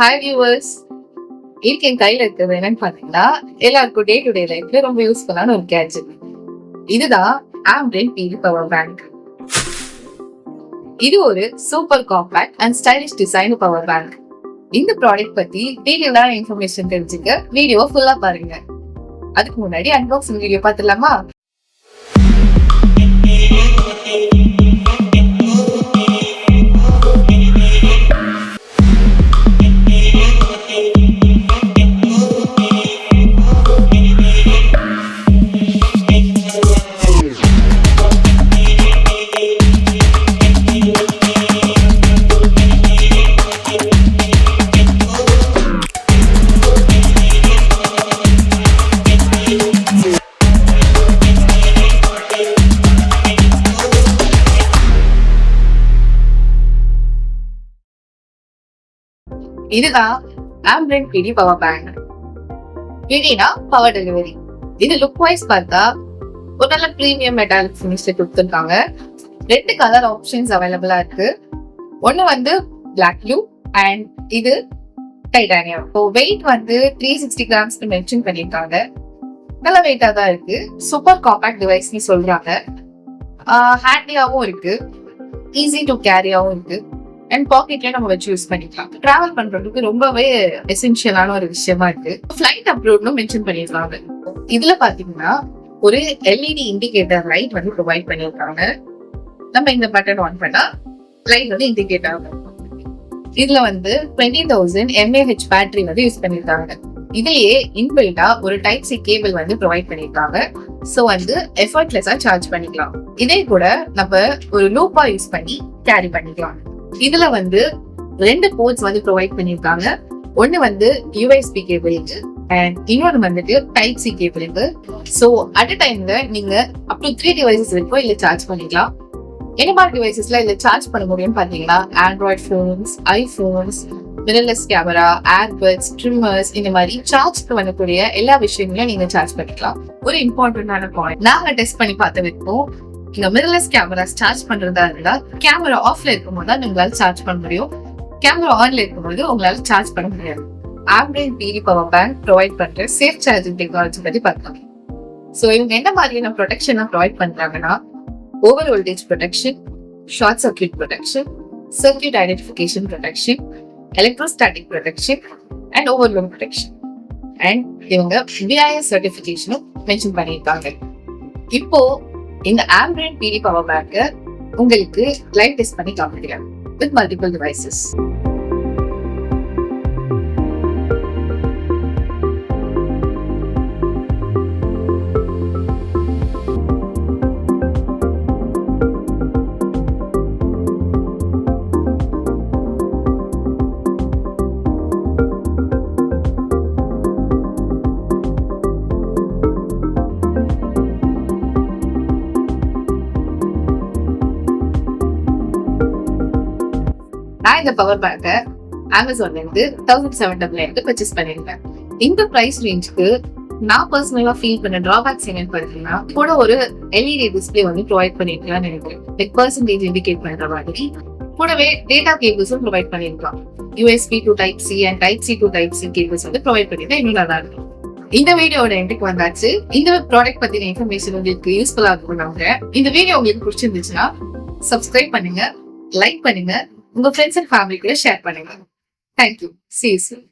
Hi viewers, இன்னைக்கு என் கையில இருக்கிறது என்னன்னு பாத்தீங்கன்னா எல்லாருக்கும் டே டு டே லைஃப்ல ரொம்ப யூஸ்ஃபுல்லான ஒரு கேட்ஜெட். இதுதான் ஆம்ப்ரென் பிடி பவர் பேங்க். இது ஒரு super compact and stylish design power bank. இந்த ப்ராடக்ட் பத்தி டீடைலான இன்ஃபர்மேஷன் தெரிஞ்சுக்க வீடியோ ஃபுல்லா பாருங்க. அதுக்கு முன்னாடி அன்பாக்சிங் வீடியோ பார்த்துடலாமா? இதுதான் ஆம்ப்ரென் பிடி பவர் பேங்க். பிடினா பவர் டெலிவரி. இது லுக் வைஸ் பார்த்தா ஒரு நல்ல பிரீமியம் மெட்டாலிக் ஃபினிஷ்ல கொடுத்துருக்காங்க. 2 கலர் ஆப்ஷன்ஸ் அவைலபிளா இருக்கு. ஒன்னு வந்து பிளாக் ப்ளூ அண்ட் இது டைட்டானியம். வெயிட் வந்து 360 கிராம்ஸ் மென்ஷன் பண்ணிருக்காங்க. நல்ல வெயிட்டா தான் இருக்கு. சூப்பர் காம்பாக்ட் டிவைஸ்னு சொல்றாங்க. ஹேண்டியாவும் இருக்கு, ஈஸி டு கேரியாவும் இருக்கு அண்ட் பாக்கெட்ல நம்ம வச்சு யூஸ் பண்ணிக்கலாம். டிராவல் பண்றதுக்கு ரொம்பவே எசென்ஷியலான ஒரு விஷயமா இருக்கு. ஃபிளைட் அப்ரோட்னும் மென்ஷன் பண்ணிருக்காங்க. இதுல பாத்தீங்கன்னா ஒரு எல்இடி இண்டிகேட்டர் லைட் வந்து ப்ரொவைட் பண்ணிருக்காங்க. நம்ம இந்த பட்டன் ஆன் பண்ணா லைட் வந்து இண்டிகேட் ஆகும். இதுல வந்து 20,000 mAh பேட்டரி வந்து யூஸ் பண்ணிருக்காங்க. இதுலயே இன்பில்டா ஒரு டைப் சி கேபிள் வந்து ப்ரொவைட் பண்ணிருக்காங்க. சோ வந்து எஃபர்ட்லெஸ்ஸா சார்ஜ் பண்ணிக்கலாம். இதே கூட நம்ம ஒரு லூப்பா யூஸ் பண்ணி கேரி பண்ணிக்கலாம். இதுல வந்து 2 போர்ட்ஸ் வந்து ப்ரொவைட் பண்ணிருக்காங்க. ஒன்னு வந்து யூஎஸ்பி கேபிளுக்கு அண்ட் இன்னொன்னு வந்துட்டு டைப் சி கேபிளுக்கு. சோ அட் அ டைம்ல நீங்க அப் டு 3 டிவைசஸ் வரைக்கும் இல்ல சார்ஜ் பண்ணிக்கலாம். என்ன மாதிரி டிவைசஸ்ல இதுல சார்ஜ் பண்ண முடியும்னு பாத்தீங்கன்னா Android phones, iPhones, mirrorless camera, airbuds, trimmers, இந்த மாதிரி சார்ஜ்க்கு வரக்கூடிய எல்லா விஷயங்களையும் நீங்க சார்ஜ் பண்ணிக்கலாம். ஒரு இம்பார்ட்டன்டான பாயிண்ட், நாங்க டெஸ்ட் பண்ணி பார்த்த வரைக்கும் நீங்க மிரர்லெஸ் கேமராஸ் சார்ஜ் பண்றதா இருந்தா கேமரா ஆஃப்ல இருக்கும்போது தான் உங்களால சார்ஜ் பண்ண முடியும். கேமரா ஆன்ல இருக்கும்போது உங்களால சார்ஜ் பண்ண முடியாது. ஆம்ப்ரென் பிடி பவர் பேங்க் ப்ரொவைட் பண்ற சேஃப் சார்ஜிங் டெக்னாலஜி பத்தி பார்க்கலாம். சோ இவங்க என்ன மாதிரியான ப்ரொடெக்ஷனை ப்ரொவைட் பண்றாங்கன்னா over voltage protection, short circuit protection, circuit identification protection, electrostatic protection and overload protection. And இவங்க BIS சர்டிபிகேஷனும் மென்ஷன் பண்ணியிருக்காங்க. இப்போ இந்த ஆம்ப்ரென் பிடி பவர் பேங்க் உங்களுக்கு லைவ் டெஸ்ட் பண்ணி காமிக்கிறேன் வித் மல்டிபிள் டிவைசஸ். நான் இந்த பவர் பேங்கை அமேசான்ல இருந்து 1799 பர்ச்சேஸ் பண்ணிருக்கேன். இந்த பிரைஸ் ரேஞ்சுக்கு நான் பர்சனலா ஃபீல் பண்ண டிராபேக்ஸ் என்னன்னு பாத்தீங்கன்னா கூட ஒரு எல்இடி டிஸ்பிளே வந்து ப்ரொவைட் பண்ணிருக்கலாம்னு நினைக்கிறேன். லைக் பர்சன்டேஜ் இண்டிகேட் பண்ற மாதிரி. கூடவே டேட்டா கேபிள்ஸும் ப்ரொவைட் பண்ணிருக்கலாம். USB to Type C and Type C to Type C cables வந்து ப்ரொவைட் பண்ணிருந்தா இன்னும் நல்லா இருக்கும். இந்த வீடியோட எண்டுக்கு வந்தாச்சு. இந்த ப்ராடக்ட் பத்தின இன்ஃபர்மேஷன் உங்களுக்கு யூஸ்ஃபுல்லா இருக்கும் நம்புறேன். இந்த வீடியோ உங்களுக்கு பிடிச்சிருந்துச்சுன்னா சப்ஸ்கிரைப் பண்ணுங்க, லைக் பண்ணுங்க, உங்க ஃப்ரெண்ட்ஸ் அண்ட் ஃபேமிலி கூட ஷேர் பண்ணுங்க. தேங்க்யூ. See you soon.